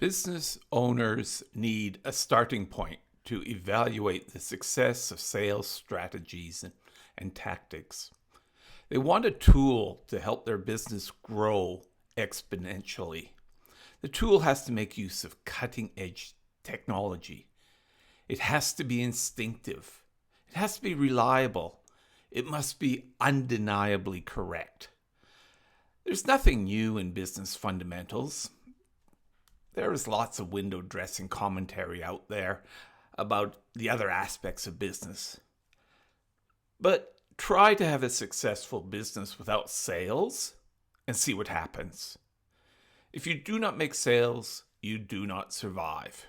Business owners need a starting point to evaluate the success of sales strategies and tactics. They want a tool to help their business grow exponentially. The tool has to make use of cutting-edge technology. It has to be instinctive. It has to be reliable. It must be undeniably correct. There's nothing new in business fundamentals. There is lots of window dressing commentary out there about the other aspects of business. But try to have a successful business without sales and see what happens. If you do not make sales, you do not survive.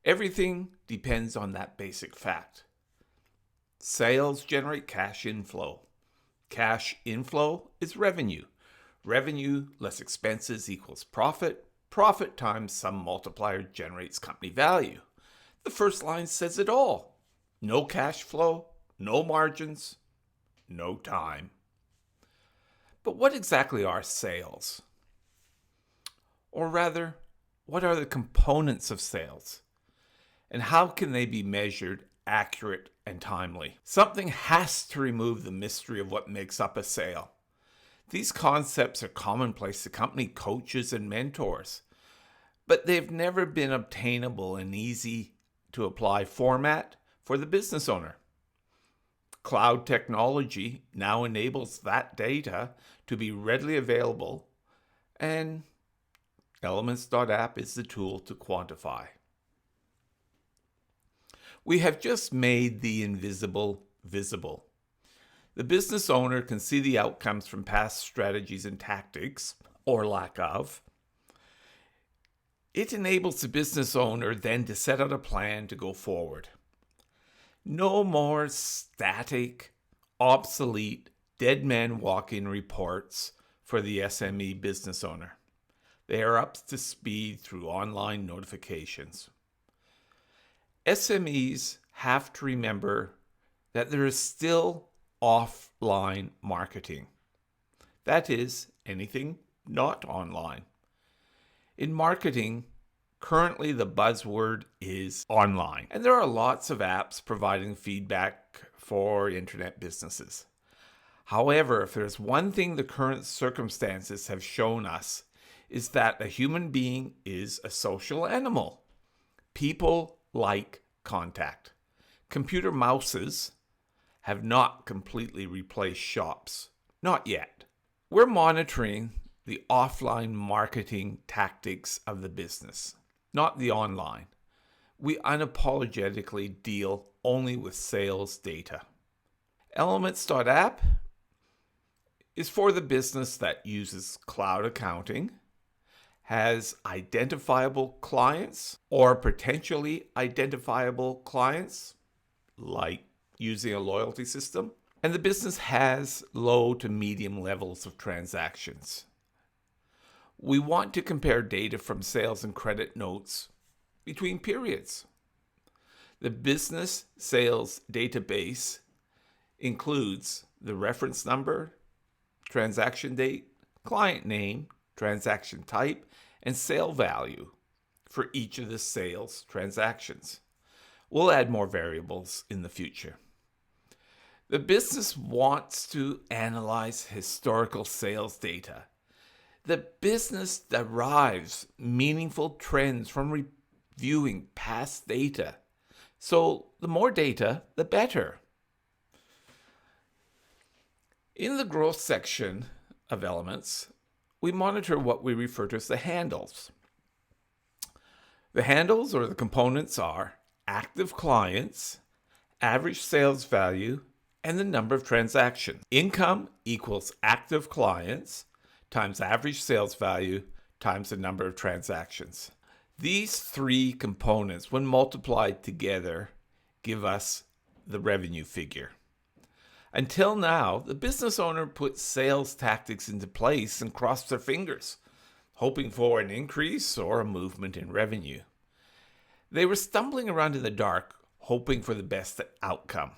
Everything depends on that basic fact. Sales generate cash inflow. Cash inflow is revenue. Revenue less expenses equals profit. Profit times some multiplier generates company value. The first line says it all. No cash flow, no margins, no time. But what exactly are sales? Or rather, what are the components of sales? And how can they be measured, accurate, and timely? Something has to remove the mystery of what makes up a sale. These concepts are commonplace to company coaches and mentors, but they've never been obtainable in easy to apply format for the business owner. Cloud technology now enables that data to be readily available, and Elements.app is the tool to quantify. We have just made the invisible visible. The business owner can see the outcomes from past strategies and tactics, or lack of. It enables the business owner then to set out a plan to go forward. No more static, obsolete, dead man walk-in reports for the SME business owner. They are up to speed through online notifications. SMEs have to remember that there is still offline marketing. That is, anything not online. In marketing, currently the buzzword is online, and there are lots of apps providing feedback for internet businesses. However, if there's one thing the current circumstances have shown us, is that a human being is a social animal. People like contact. Computer mouses have not completely replaced shops. Not yet. We're monitoring the offline marketing tactics of the business, not the online. We unapologetically deal only with sales data. Elements.app is for the business that uses cloud accounting, has identifiable clients or potentially identifiable clients, like using a loyalty system, and the business has low to medium levels of transactions. We want to compare data from sales and credit notes between periods. The business sales database includes the reference number, transaction date, client name, transaction type, and sale value for each of the sales transactions. We'll add more variables in the future. The business wants to analyze historical sales data. The business derives meaningful trends from reviewing past data. So the more data, the better. In the growth section of Elements, we monitor what we refer to as the handles. The handles, or the components, are active clients, average sales value, and the number of transactions. Income equals active clients times average sales value times the number of transactions. These three components, when multiplied together, give us the revenue figure. Until now, the business owner put sales tactics into place and crossed their fingers, hoping for an increase or a movement in revenue. They were stumbling around in the dark, hoping for the best outcome.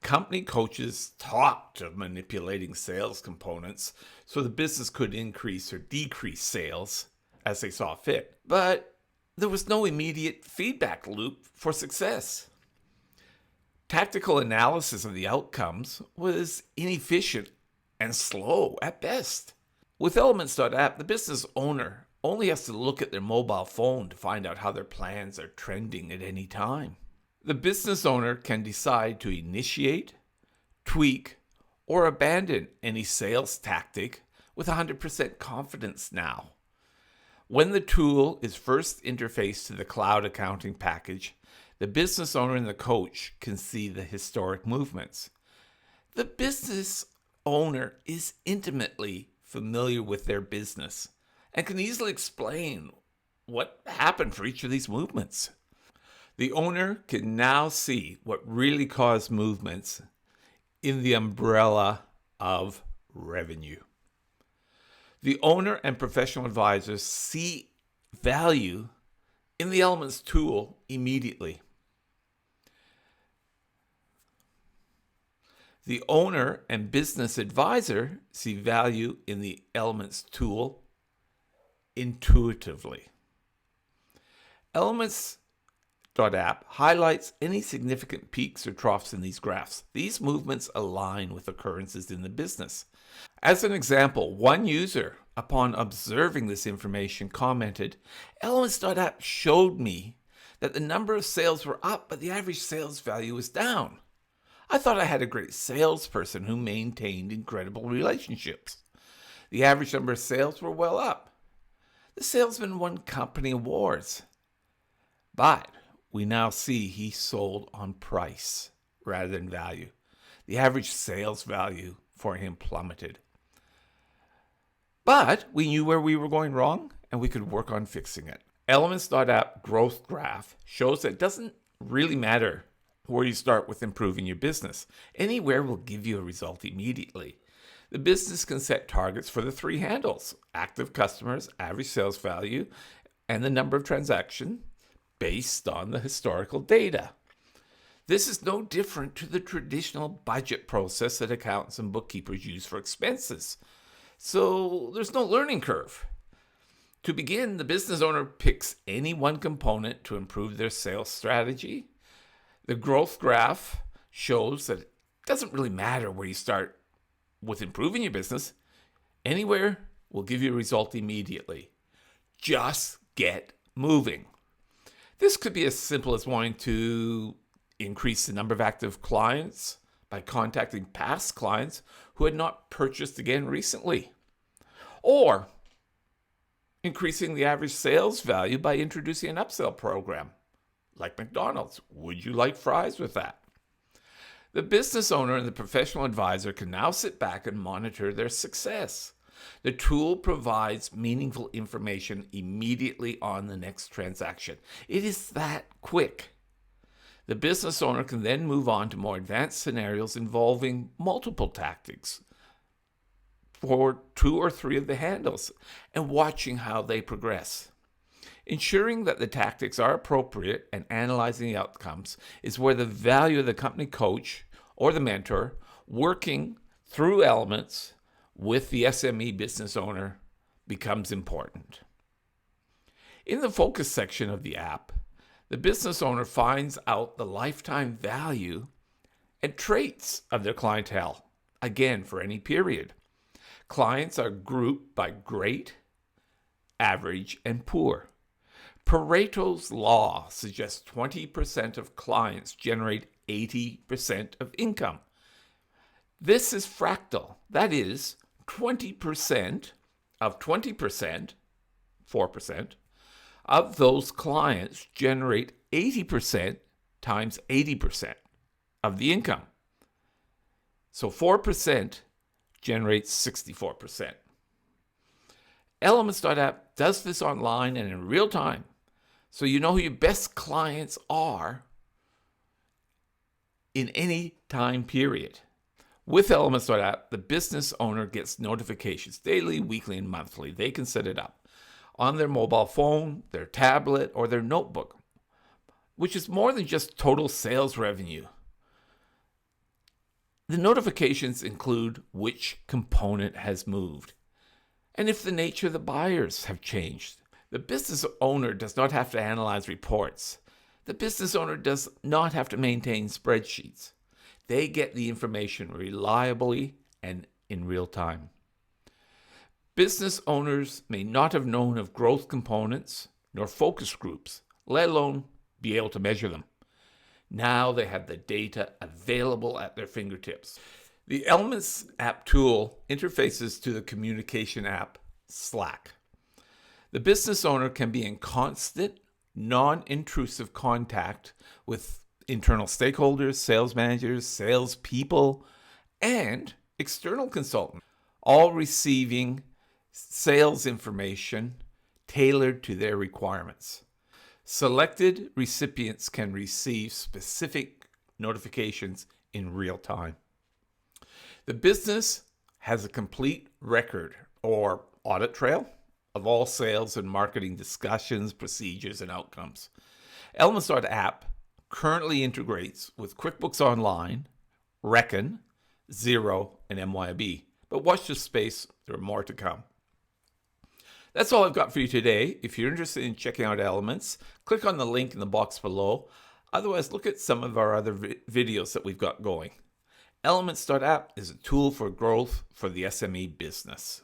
Company coaches talked of manipulating sales components so the business could increase or decrease sales as they saw fit, but there was no immediate feedback loop for success. Tactical analysis of the outcomes was inefficient and slow at best. With Elements.app, the business owner only has to look at their mobile phone to find out how their plans are trending at any time. The business owner can decide to initiate, tweak, or abandon any sales tactic with 100% confidence now. When the tool is first interfaced to the cloud accounting package, the business owner and the coach can see the historic movements. The business owner is intimately familiar with their business and can easily explain what happened for each of these movements. The owner can now see what really caused movements in the umbrella of revenue. The owner and professional advisors see value in the Elements tool immediately. The owner and business advisor see value in the Elements tool intuitively. Elements.app highlights any significant peaks or troughs in these graphs. These movements align with occurrences in the business. As an example, one user, upon observing this information, commented, Elements.app showed me that the number of sales were up, but the average sales value was down. I thought I had a great salesperson who maintained incredible relationships. The average number of sales were well up. The salesman won company awards. But we now see he sold on price rather than value. The average sales value for him plummeted. But we knew where we were going wrong, and we could work on fixing it. Elements.app growth graph shows that it doesn't really matter where you start with improving your business. Anywhere will give you a result immediately. The business can set targets for the three handles: active customers, average sales value, and the number of transactions based on the historical data. This is no different to the traditional budget process that accountants and bookkeepers use for expenses. So there's no learning curve. To begin, the business owner picks any one component to improve their sales strategy. The growth graph shows that it doesn't really matter where you start with improving your business. Anywhere will give you a result immediately. Just get moving. This could be as simple as wanting to increase the number of active clients by contacting past clients who had not purchased again recently, or increasing the average sales value by introducing an upsell program like McDonald's. Would you like fries with that? The business owner and the professional advisor can now sit back and monitor their success. The tool provides meaningful information immediately on the next transaction. It is that quick. The business owner can then move on to more advanced scenarios involving multiple tactics for 2 or 3 of the handles and watching how they progress. Ensuring that the tactics are appropriate and analyzing the outcomes is where the value of the company coach or the mentor working through Elements with the SME business owner becomes important. In the focus section of the app, the business owner finds out the lifetime value and traits of their clientele, again for any period. Clients are grouped by great, average, and poor. Pareto's law suggests 20% of clients generate 80% of income. This is fractal. That is, 20% of 20%, 4%, of those clients generate 80% times 80% of the income. So 4% generates 64%. Elements.app does this online and in real time, so you know who your best clients are in any time period. With Elements.app, the business owner gets notifications daily, weekly, and monthly. They can set it up on their mobile phone, their tablet, or their notebook, which is more than just total sales revenue. The notifications include which component has moved, and if the nature of the buyers have changed. The business owner does not have to analyze reports. The business owner does not have to maintain spreadsheets. They get the information reliably and in real time. Business owners may not have known of growth components nor focus groups, let alone be able to measure them. Now they have the data available at their fingertips. The Elements.app tool interfaces to the communication app Slack. The business owner can be in constant, non-intrusive contact with internal stakeholders, sales managers, salespeople, and external consultants, all receiving sales information tailored to their requirements. Selected recipients can receive specific notifications in real time. The business has a complete record or audit trail of all sales and marketing discussions, procedures, and outcomes. Elements.app currently integrates with QuickBooks Online, Reckon, Xero, and MYOB. But watch this space, there are more to come. That's all I've got for you today. If you're interested in checking out Elements, click on the link in the box below. Otherwise, look at some of our other videos that we've got going. Elements.app is a tool for growth for the SME business.